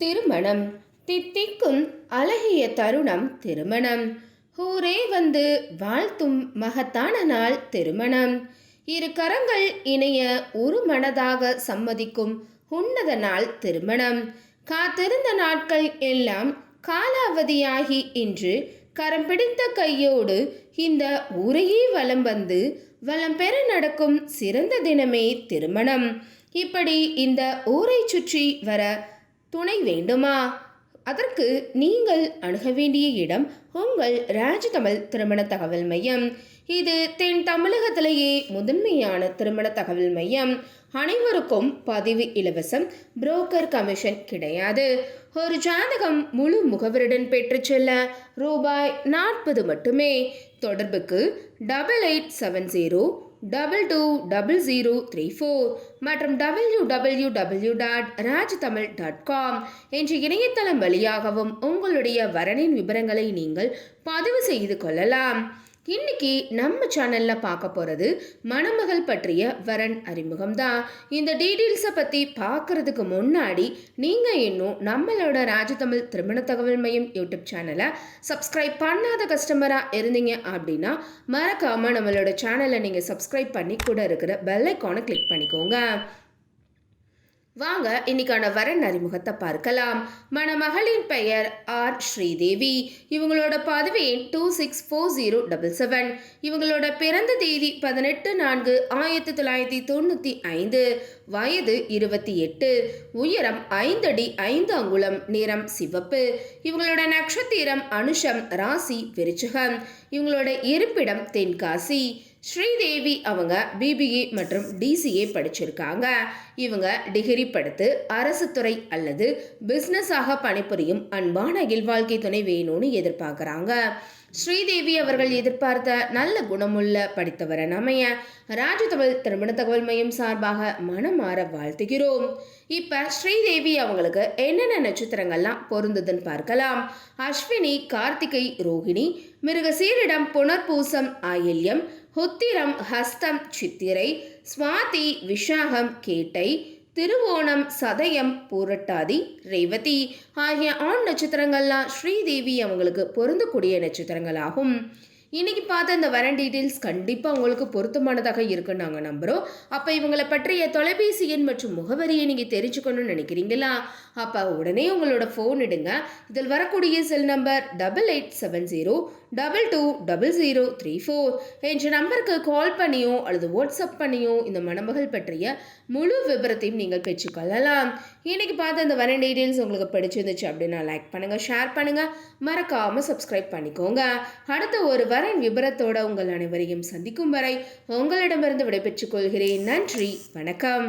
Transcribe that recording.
திருமணம் தித்திக்கும் அழகிய தருணம் திருமணம். ஊரே வந்து வாழ்த்தும் மகத்தான நாள் திருமணம். இரு கரங்கள் இணைய ஒரு மனதாக சம்மதிக்கும் உன்னத நாள் திருமணம். காத்திருந்த நாட்கள் எல்லாம் காலாவதியாகி இன்று கரம் பிடித்த கையோடு இந்த ஊரையே வலம் வந்து வலம் பெற நடக்கும் சிறந்த தினமே திருமணம். இப்படி இந்த ஊரை சுற்றி வர துணை வேண்டுமா? அதற்கு நீங்கள் அணுக வேண்டிய இடம் உங்கள் ராஜ்தமிழ் திருமண தகவல் மையம். இது தென் தமிழகத்திலேயே முதன்மையான திருமண தகவல் மையம். அனைவருக்கும் பதிவு இலவசம், புரோக்கர் கமிஷன் கிடையாது. ஒரு ஜாதகம் முழு முகவருடன் பெற்று செல்ல ரூபாய் 40 மட்டுமே. தொடர்புக்கு 8870220034 மற்றும் www.rajtamil.com என்ற இணையதளம் வழியாகவும் உங்களுடைய வரனின் விவரங்களை நீங்கள் பதிவு செய்து கொள்ளலாம். இன்னைக்கு நம்ம சேனல்ல பார்க்க போறது மணமகள் பற்றிய வரன் அறிமுகம் தான். இந்த டீட்டெயில்ஸை பத்தி பார்க்கறதுக்கு முன்னாடி நீங்க இன்னும் நம்மளோட ராஜ்தமிழ் திருமண தகவல் மையம் யூடியூப் சேனலை சப்ஸ்கிரைப் பண்ணாத கஸ்டமரா இருந்தீங்க அப்படின்னா மறக்காம நம்மளோட சேனலை நீங்க சப்ஸ்கிரைப் பண்ணி கூட இருக்கிற பெல் ஐக்கானை கிளிக் பண்ணிக்கோங்க. வாங்க இன்னைக்கான வரன் அறிமுகத்தை பார்க்கலாம். மணமகளின் பெயர் ஆர் ஸ்ரீதேவி. இவங்களோட பதவி 264077. இவங்களோட பிறந்த தேதி 18/4/1995. வயது 28. உயரம் 5 அடி 5 அங்குலம். நிறம் சிவப்பு. இவங்களோட நட்சத்திரம் அனுஷம். ராசி விருச்சிகம். இவங்களோட இருப்பிடம் தென்காசி. ஸ்ரீதேவி அவங்க பிபிஏ மற்றும் டிசிஏ படிச்சிருக்காங்க. இவங்க டிகிரி படித்து அரசு துறை அல்லது பிஸ்னஸாக பணிபுரியும் அன்பான இல்வாழ்க்கை துணை வேணும்னு எதிர்பார்க்குறாங்க. ஸ்ரீதேவி அவர்கள் எதிர்பார்த்த நல்ல குணமுள்ள படித்தவரன் அமைய ராஜ்தமிழ் திருமண தகவல் மையம் சார்பாக மனமாற வாழ்த்துகிறோம். இப்ப ஸ்ரீதேவி அவங்களுக்கு என்னென்ன நட்சத்திரங்கள்லாம் பொருந்துதுன்னு பார்க்கலாம். அஸ்வினி, கார்த்திகை, ரோஹிணி, மிருகசீரிடம், புனர்பூசம், ஆயில்யம், உத்திரம், ஹஸ்தம், சித்திரை, சுவாதி, விஷாகம், கேட்டை, திருவோணம், சதயம், பூரட்டாதி, ரேவதி ஆகிய ஆண் நட்சத்திரங்கள்லாம் ஸ்ரீதேவி அவங்களுக்கு பொருந்தக்கூடிய நட்சத்திரங்களாகும். இன்னைக்கு பார்த்த இந்த வரன் டீட்டெயில்ஸ் கண்டிப்பாக உங்களுக்கு பொருத்தமானதாக இருக்குன்னு நாங்கள் நம்புகிறோம். அப்போ இவங்களை பற்றிய தொலைபேசி எண் மற்றும் முகவரியை நீங்கள் தெரிஞ்சுக்கணும்னு நினைக்கிறீங்களா? அப்போ உடனே உங்களோட ஃபோன் எடுங்க. இதில் வரக்கூடிய செல் நம்பர் 8870220034 என்ற நம்பருக்கு கால் பண்ணியோ அல்லது வாட்ஸ்அப் பண்ணியோ இந்த மணமகள் பற்றிய முழு விபரத்தையும் நீங்கள் பெற்றுக்கொள்ளலாம். இன்னைக்கு பார்த்த இந்த வரன் டீட்டெயில்ஸ் உங்களுக்கு பிடிச்சிருந்துச்சு அப்படின்னா லைக் பண்ணுங்கள், ஷேர் பண்ணுங்கள், மறக்காமல் சப்ஸ்கிரைப் பண்ணிக்கோங்க. அடுத்த ஒரு வரன் விபரத்தோட உங்கள் அனைவரையும் சந்திக்கும் வரை உங்களிடமிருந்து விடைபெற்றுக் கொள்கிறேன். நன்றி, வணக்கம்.